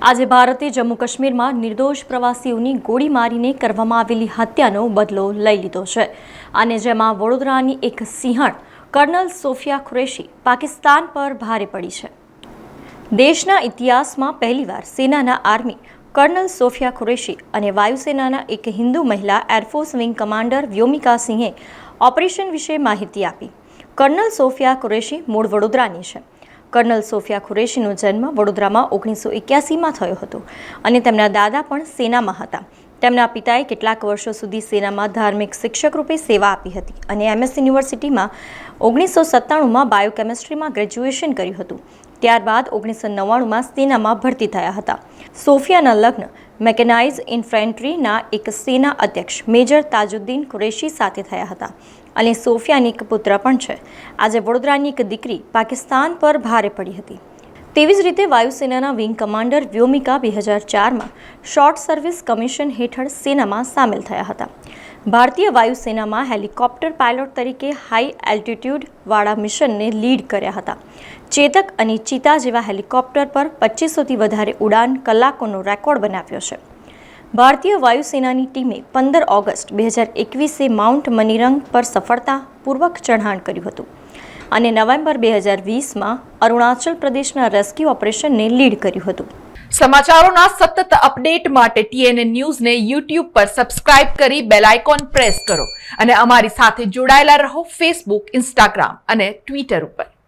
આજે ભારતે જમ્મુ કાશ્મીરમાં નિર્દોષ પ્રવાસીઓની ગોળી મારીને કરવામાં આવેલી હત્યાનો બદલો લઈ લીધો છે અને જેમાં વડોદરાની એક સિંહણ કર્નલ સોફિયા કુરેશી પાકિસ્તાન પર ભારે પડી છે। દેશના ઇતિહાસમાં પહેલીવાર સેનાના આર્મી કર્નલ સોફિયા કુરેશી અને વાયુસેનાના એક હિન્દુ મહિલા એરફોર્સ વિંગ કમાન્ડર વ્યોમિકા સિંહે ઓપરેશન વિશે માહિતી આપી। કર્નલ સોફિયા કુરેશી મૂળ વડોદરાની છે। કર્નલ સોફિયા કુરેશીનો જન્મ વડોદરામાં 1981માં થયો હતો અને તેમના દાદા પણ સેનામાં હતા। તેમના પિતાએ કેટલાક વર્ષો સુધી સેનામાં ધાર્મિક શિક્ષક રૂપે સેવા આપી હતી અને એમએસ યુનિવર્સિટીમાં 1997માં બાયોકેમિસ્ટ્રીમાં ગ્રેજ્યુએશન કર્યું હતું। ત્યારબાદ 1999માં સેનામાં ભરતી થયા હતા। સોફિયાના લગ્ન મેકેનાઇઝ ઇન્ફેન્ટ્રીના એક સેના અધ્યક્ષ મેજર તાજુદ્દીન કુરેશી સાથે થયા હતા અને સોફિયાની એક પુત્ર પણ છે। આજે વડોદરાની એક દીકરી પાકિસ્તાન પર ભારે પડી હતી। તેવી જ રીતે વાયુસેનાના વિંગ કમાન્ડર વ્યોમિકા 2004માં શોર્ટ સર્વિસ કમિશન હેઠળ સેનામાં સામેલ થયા હતા। ભારતીય વાયુસેનામાં હેલિકોપ્ટર પાયલોટ તરીકે હાઈ એલ્ટિટ્યૂડવાળા મિશનને લીડ કર્યા હતા। ચેતક અને ચીતા જેવા હેલિકોપ્ટર પર 2500થી વધારે ઉડાન કલાકોનો રેકોર્ડ બનાવ્યો છે। ભારતીય વાયુસેનાની ટીમે 15 ઓગસ્ટ 2021એ માઉન્ટ મનીરંગ પર સફળતાપૂર્વક ચઢાણ કર્યું હતું અને નવેમ્બર 2020માં અરુણાચલ પ્રદેશના રેસ્ક્યુ ઓપરેશનને લીડ કર્યું હતું। સમાચારોના સતત અપડેટ માટે TNN ન્યૂઝને YouTube પર સબસ્ક્રાઇબ કરી બેલ આઇકોન પ્રેસ કરો અને અમારી સાથે જોડાયેલા રહો Facebook, Instagram અને Twitter ઉપર।